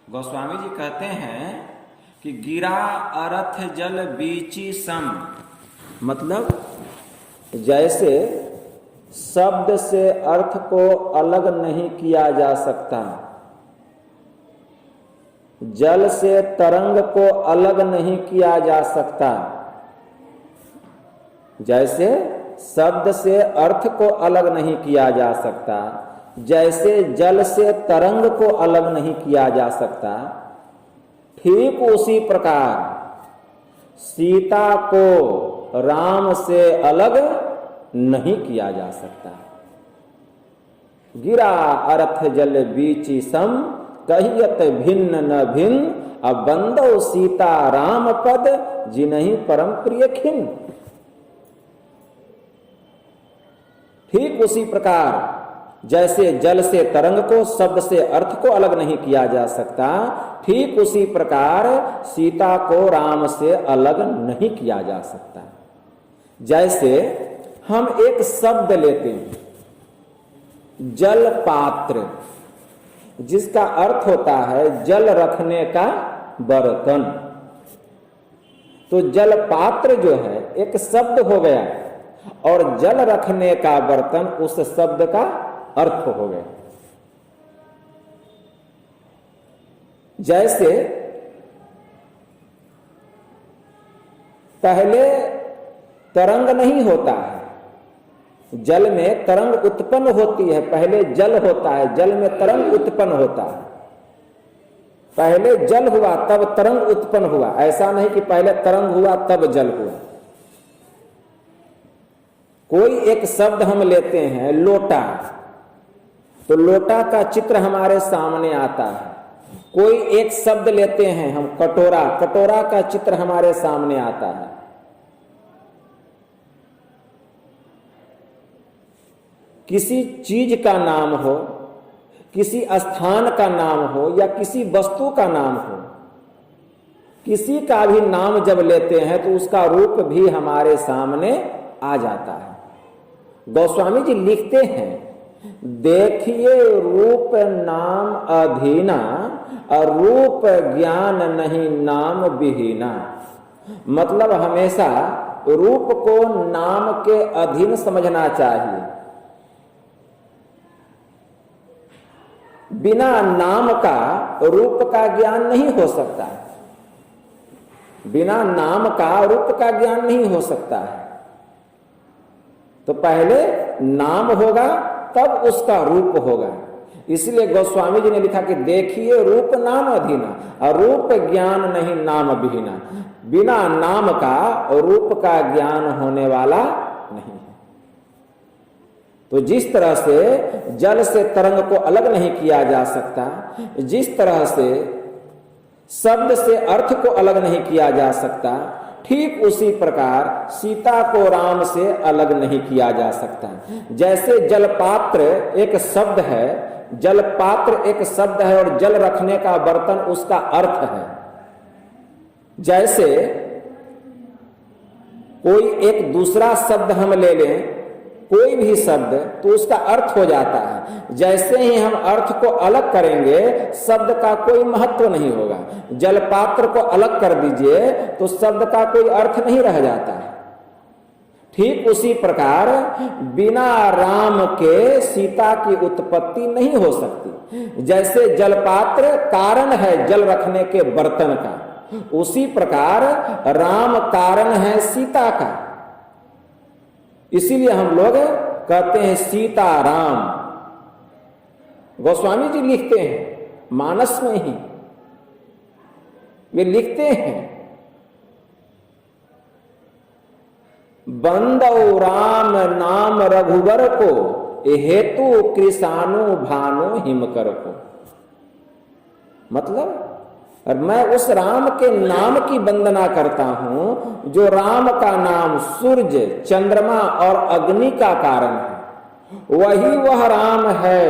गोस्वामी जी कहते हैं कि गिरा अर्थ जल बीची सम, मतलब जैसे शब्द से अर्थ को अलग नहीं किया जा सकता, जल से तरंग को अलग नहीं किया जा सकता, जैसे शब्द से अर्थ को अलग नहीं किया जा सकता, जैसे जल से तरंग को अलग नहीं किया जा सकता, ठीक उसी प्रकार सीता को राम से अलग नहीं किया जा सकता। गिरा अर्थ जल बीची सम, कहियत भिन्न न भिन्न, अब बंदो सीता राम पद, जिन्हीं परम प्रिय खिन। ठीक उसी प्रकार जैसे जल से तरंग को, शब्द से अर्थ को अलग नहीं किया जा सकता, ठीक उसी प्रकार सीता को राम से अलग नहीं किया जा सकता। जैसे हम एक शब्द लेते हैं जल पात्र, जिसका अर्थ होता है जल रखने का बर्तन, तो जल पात्र जो है एक शब्द हो गया और जल रखने का बर्तन उस शब्द का अर्थ हो गया। जैसे पहले तरंग नहीं होता है, जल में तरंग उत्पन्न होती है, पहले जल होता है, जल में तरंग उत्पन्न होता है, पहले जल हुआ तब तरंग उत्पन्न हुआ, ऐसा नहीं कि पहले तरंग हुआ तब जल हुआ। कोई एक शब्द हम लेते हैं लोटा, तो लोटा का चित्र हमारे सामने आता है। कोई एक शब्द लेते हैं हम कटोरा, कटोरा का चित्र हमारे सामने आता है। किसी चीज का नाम हो, किसी स्थान का नाम हो या किसी वस्तु का नाम हो, किसी का भी नाम जब लेते हैं तो उसका रूप भी हमारे सामने आ जाता है। गोस्वामी जी लिखते हैं, देखिए रूप नाम अधीना, और रूप ज्ञान नहीं नाम विहीना। मतलब हमेशा रूप को नाम के अधीन समझना चाहिए। बिना नाम का रूप का ज्ञान नहीं हो सकता, बिना नाम का रूप का ज्ञान नहीं हो सकता है। तो पहले नाम होगा तब उसका रूप होगा। इसलिए गोस्वामी जी ने लिखा कि देखिए रूप नाम अधीना और रूप ज्ञान नहीं नाम विहीना। बिना नाम का रूप का ज्ञान होने वाला नहीं है। तो जिस तरह से जल से तरंग को अलग नहीं किया जा सकता, जिस तरह से शब्द से अर्थ को अलग नहीं किया जा सकता, ठीक उसी प्रकार सीता को राम से अलग नहीं किया जा सकता। जैसे जलपात्र एक शब्द है, जलपात्र एक शब्द है और जल रखने का बर्तन उसका अर्थ है। जैसे कोई एक दूसरा शब्द हम ले लें, कोई भी शब्द, तो उसका अर्थ हो जाता है। जैसे ही हम अर्थ को अलग करेंगे शब्द का कोई महत्व नहीं होगा। जलपात्र को अलग कर दीजिए तो शब्द का कोई अर्थ नहीं रह जाता है। ठीक उसी प्रकार बिना राम के सीता की उत्पत्ति नहीं हो सकती। जैसे जलपात्र कारण है जल रखने के बर्तन का, उसी प्रकार राम कारण है सीता का। इसीलिए हम लोग कहते हैं सीता राम। गोस्वामी जी लिखते हैं मानस में ही, वे लिखते हैं बंदौ राम नाम रघुवर को, हेतु कृषाणु भानु हिमकर को। मतलब और मैं उस राम के नाम की वंदना करता हूं जो राम का नाम सूर्य, चंद्रमा और अग्नि का कारण है। वही वह राम है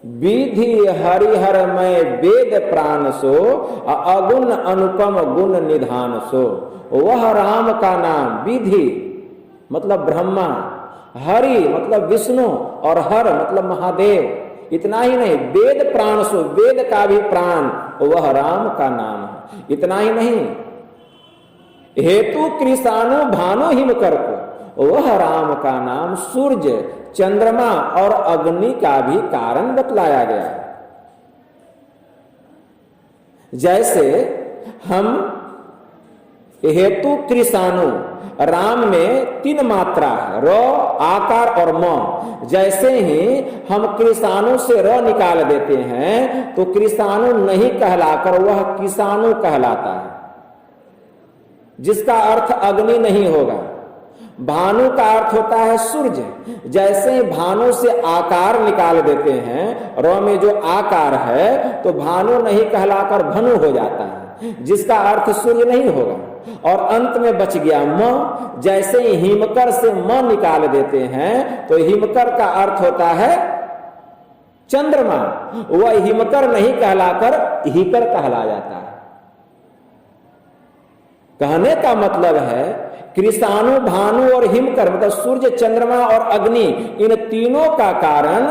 विधि हरिहर में वेद प्राण सो, अगुण अनुपम गुण निधान सो। वह राम का नाम विधि मतलब ब्रह्मा, हरि मतलब विष्णु और हर मतलब महादेव, इतना ही नहीं, वेद प्राण सो, वेद का भी प्राण वह राम का नाम है। इतना ही नहीं, हेतु कृषाणु भानु हिमकर को, वह राम का नाम सूर्य, चंद्रमा और अग्नि का भी कारण बतलाया गया है। जैसे हम हेतु कृषाणु, राम में 3 मात्रा है, र, आकार और म। जैसे ही हम कृषाणु से र निकाल देते हैं तो कृषाणु नहीं कहलाकर वह किसाणु कहलाता है, जिसका अर्थ अग्नि नहीं होगा। भानु का अर्थ होता है सूर्य। जैसे ही भानु से आकार निकाल देते हैं, र में जो आकार है, तो भानु नहीं कहलाकर भनु हो जाता है, जिसका अर्थ सूर्य नहीं होगा। और अंत में बच गया म। जैसे ही हिमकर से म निकाल देते हैं तो हिमकर का अर्थ होता है चंद्रमा, वह हिमकर नहीं कहलाकर हिकर कहला जाता है। कहने का मतलब है कृषाणु, भानु और हिमकर मतलब सूर्य, चंद्रमा और अग्नि, इन तीनों का कारण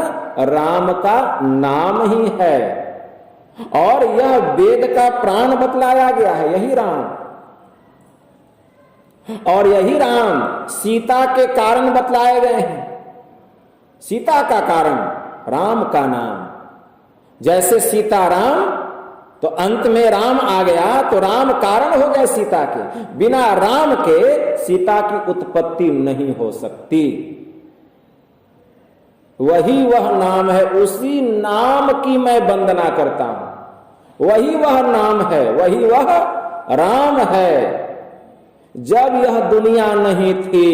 राम का नाम ही है। और यह वेद का प्राण बतलाया गया है, यही राम। और यही राम सीता के कारण बतलाए गए हैं। सीता का कारण राम का नाम। जैसे सीताराम, तो अंत में राम आ गया तो राम कारण हो गए सीता के। बिना राम के सीता की उत्पत्ति नहीं हो सकती। वही वह नाम है, उसी नाम की मैं वंदना करता हूं। वही वह नाम है, वही वह राम है। जब यह दुनिया नहीं थी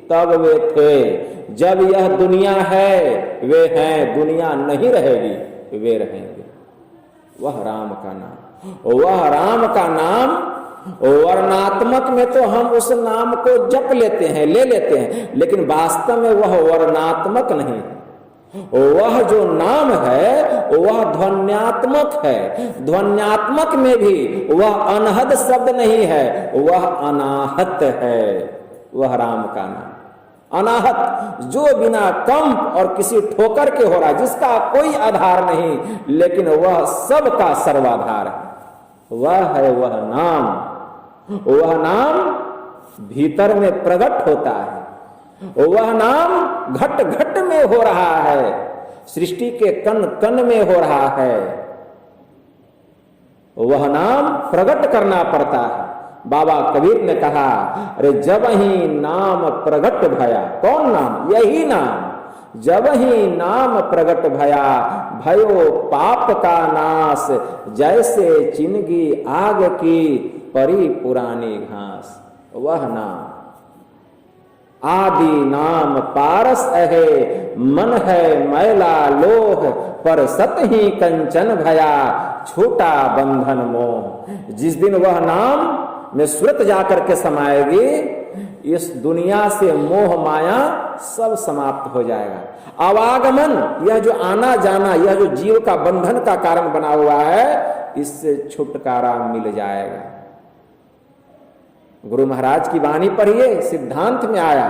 तब वे थे, जब यह दुनिया है वे हैं, दुनिया नहीं रहेगी वे रहेंगे। वह राम का नाम, वह राम का नाम वर्णात्मक में तो हम उस नाम को जप लेते हैं, ले लेते हैं, लेकिन वास्तव में वह वर्णात्मक नहीं है। वह जो नाम है वह ध्वन्यात्मक है। ध्वन्यात्मक में भी वह अनहद शब्द नहीं है, वह अनाहत है। वह राम का नाम अनाहत, जो बिना कंप और किसी ठोकर के हो रहा, जिसका कोई आधार नहीं, लेकिन वह सबका सर्वाधार है। वह है वह नाम। वह नाम भीतर में प्रकट होता है, वह नाम घट घट में हो रहा है, सृष्टि के कण कण में हो रहा है। वह नाम प्रकट करना पड़ता है। बाबा कबीर ने कहा, अरे जब ही नाम प्रगट भया, कौन नाम? यही नाम। जब ही नाम प्रगट भया, भयो पाप का नाश, जैसे चिनगी आग की परी पुरानी घास। वह नाम आदि नाम पारस है, मन है मैला लोह, पर सत ही कंचन भया, छोटा बंधन मोह। जिस दिन वह नाम में सुरत जाकर के समाएगी, इस दुनिया से मोह माया सब समाप्त हो जाएगा। आवागमन, यह जो आना जाना, यह जो जीव का बंधन का कारण बना हुआ है, इससे छुटकारा मिल जाएगा। गुरु महाराज की वाणी पढ़िए, सिद्धांत में आया,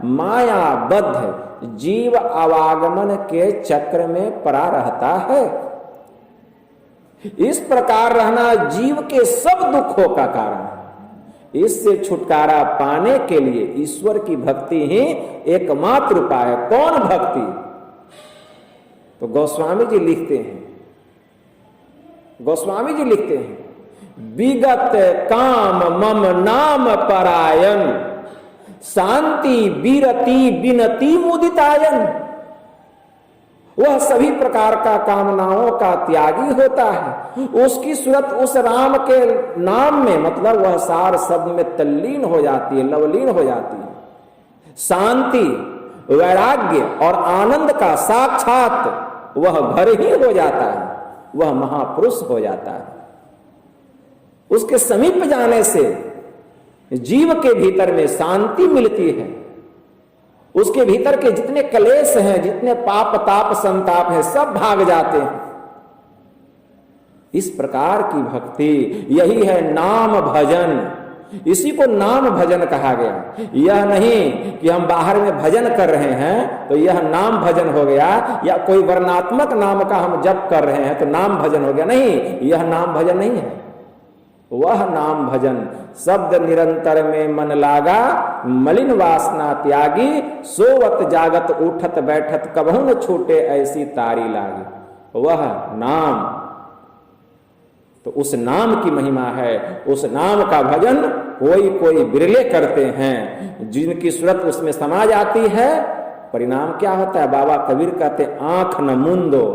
मायाबद्ध जीव आवागमन के चक्र में पड़ा रहता है। इस प्रकार रहना जीव के सब दुखों का कारण है। इससे छुटकारा पाने के लिए ईश्वर की भक्ति ही एकमात्र उपाय है। कौन भक्ति? तो गोस्वामी जी लिखते हैं, गोस्वामी जी लिखते हैं, विगत काम मम नाम परायण, शांति बीरति बिनती मुदितायन। वह सभी प्रकार का कामनाओं का त्यागी होता है। उसकी सूरत उस राम के नाम में, मतलब वह सार शब्द में तल्लीन हो जाती है, लवलीन हो जाती है। शांति, वैराग्य और आनंद का साक्षात वह घर ही हो जाता है, वह महापुरुष हो जाता है। उसके समीप जाने से जीव के भीतर में शांति मिलती है। उसके भीतर के जितने क्लेश हैं, जितने पाप ताप संताप हैं, सब भाग जाते हैं। इस प्रकार की भक्ति, यही है नाम भजन। इसी को नाम भजन कहा गया। यह नहीं कि हम बाहर में भजन कर रहे हैं तो यह नाम भजन हो गया, या कोई वर्णात्मक नाम का हम जप कर रहे हैं तो नाम भजन हो गया। नहीं, यह नाम भजन नहीं है। वह नाम भजन शब्द निरंतर में मन लागा, मलिन वासना त्यागी, सोवत जागत उठत बैठत कबहू न छूटे ऐसी तारी लागी। वह नाम, तो उस नाम की महिमा है। उस नाम का भजन कोई कोई बिरले करते हैं, जिनकी सूरत उसमें समा जाती है। परिणाम क्या होता है? बाबा कबीर कहते, आंख न मूंदो,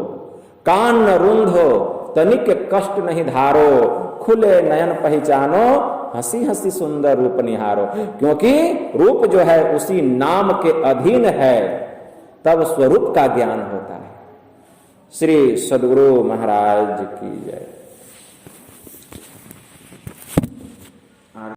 कान न रूंधो, तनिक कष्ट नहीं धारो, खुले नयन पहचानो, हंसी हंसी सुंदर रूप निहारो। क्योंकि रूप जो है उसी नाम के अधीन है, तब स्वरूप का ज्ञान होता है। श्री सद्गुरु महाराज की जय।